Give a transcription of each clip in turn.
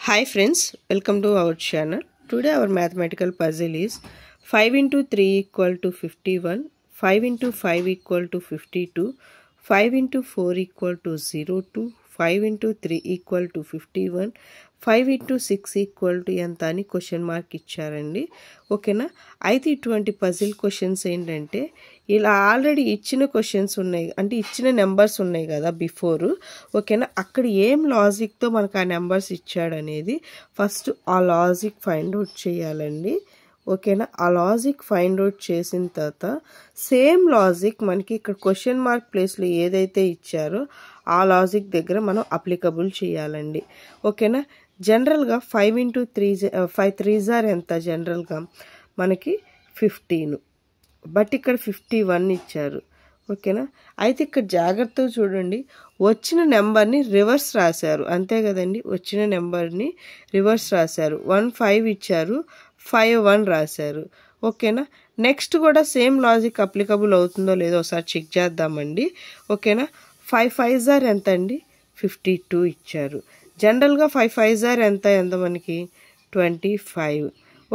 Hi friends, welcome to our channel. Today our mathematical puzzle is 5 into 3 equal to 51, 5 into 5 equal to 52, 5 into 4 equal to 02, 5 into 3 equal to 51, 5 into 6 equal to ఎంత అని question mark ఇచ్చారండి. ఓకేనా? అయితే ఇటువంటి puzzle questions ఏంటంటే ఇలా already ఇచ్చిన questions ఉన్నాయి, అంటే ఇచ్చిన నెంబర్స్ ఉన్నాయి కదా బిఫోర్. ఓకేనా? అక్కడ ఏం లాజిక్తో మనకు ఆ నెంబర్స్ ఇచ్చాడనేది ఫస్ట్ ఆ లాజిక్ ఫైండ్ అవుట్ చేయాలండి. ఓకేనా? ఆ లాజిక్ ఫైండ్ అవుట్ చేసిన తర్వాత సేమ్ లాజిక్ మనకి ఇక్కడ క్వశ్చన్ మార్క్ ప్లేస్లో ఏదైతే ఇచ్చారో ఆ లాజిక్ దగ్గర మనం అప్లికబుల్ చేయాలండి. ఓకేనా? జనరల్గా 5 into 3 5 3s ఆర్ ఎంత? జనరల్గా మనకి 15, బట్ ఇక్కడ 51 ఇచ్చారు. ఓకేనా? అయితే ఇక్కడ జాగ్రత్తగా చూడండి, వచ్చిన నెంబర్ని రివర్స్ రాశారు, అంతే కదండి. వచ్చిన నెంబర్ని రివర్స్ రాశారు. 1 5 ఇచ్చారు, 5 1 రాశారు. ఓకేనా? నెక్స్ట్ కూడా సేమ్ లాజిక్ అప్లికబుల్ అవుతుందో లేదో ఒకసారి చెక్ చేద్దామండి. ఓకేనా? 5 5s ఆర్ ఎంత అండి? 52 ఇచ్చారు. జనరల్గా 5 5s ఆర్ ఎంత మనకి 25.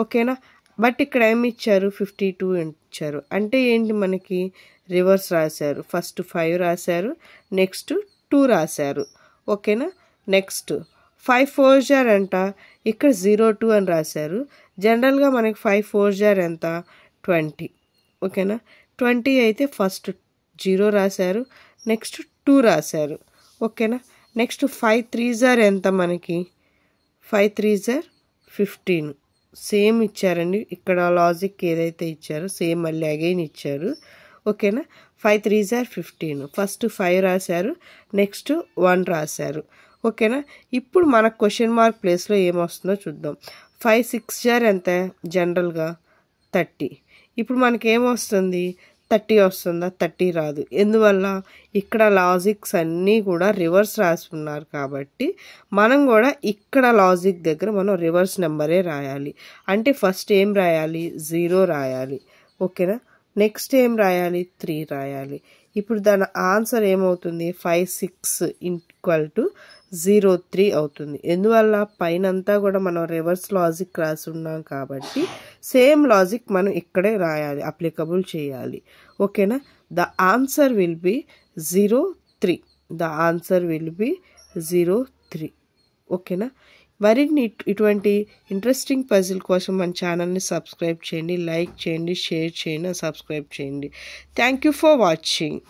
ఓకేనా? బట్ ఇక్కడ ఏమి ఇచ్చారు? 52 ఇచ్చారు. అంటే ఏంటి, మనకి రివర్స్ రాశారు. ఫస్ట్ 5 రాశారు, నెక్స్ట్ 2 రాశారు. ఓకేనా? నెక్స్ట్ 5 4s ఆర్ ఎంత? ఇక్కడ 02 అని రాశారు. జనరల్గా మనకి 5 4s ఆర్ ఎంత? 20. ఓకేనా? 20 అయితే ఫస్ట్ 0 రాశారు, నెక్స్ట్ 2 రాశారు. ఓకేనా? నెక్స్ట్ 5 3s ఆర్ ఎంత? మనకి 5 3s ఆర్ 15. సేమ్ ఇచ్చారండి. ఇక్కడ లాజిక్ ఏదైతే ఇచ్చారో సేమ్ మళ్ళీ అగైన్ ఇచ్చారు. ఓకేనా? 5 3s ఆర్ 15. ఫస్ట్ 5 రాశారు, నెక్స్ట్ 1 రాశారు. ఓకేనా? ఇప్పుడు మన క్వశ్చన్ మార్క్ ప్లేస్లో ఏమొస్తుందో చూద్దాం. 5 6s ఆర్ ఎంత? జనరల్గా 30. ఇప్పుడు మనకి ఏమొస్తుంది? 30 వస్తుందా? 30 రాదు. ఎందువల్ల? ఇక్కడ లాజిక్స్ అన్నీ కూడా రివర్స్ రాసుకున్నారు కాబట్టి మనం కూడా ఇక్కడ లాజిక్ దగ్గర మనం రివర్స్ నెంబరే రాయాలి. అంటే ఫస్ట్ ఏం రాయాలి? 0 రాయాలి. ఓకేనా? నెక్స్ట్ ఏం రాయాలి? 3 రాయాలి. ఇప్పుడు దాని ఆన్సర్ ఏమవుతుంది? 5 6 ఈక్వల్ టు 03 అవుతుంది. ఎందువల్ల? పైనంతా కూడా మనం రివర్స్ లాజిక్ రాసి ఉన్నాం కాబట్టి సేమ్ లాజిక్ మనం ఇక్కడే రాయాలి, అప్లికబుల్ చేయాలి. ఓకేనా? The answer will be 03. The answer will be 03. ఓకేనా? మరిన్ని ఇటువంటి ఇంట్రెస్టింగ్ పజిల్ కోసం మన ఛానల్ని సబ్స్క్రైబ్ చేయండి, లైక్ చేయండి, షేర్ చేయండి, సబ్స్క్రైబ్ చేయండి. Thank you for watching.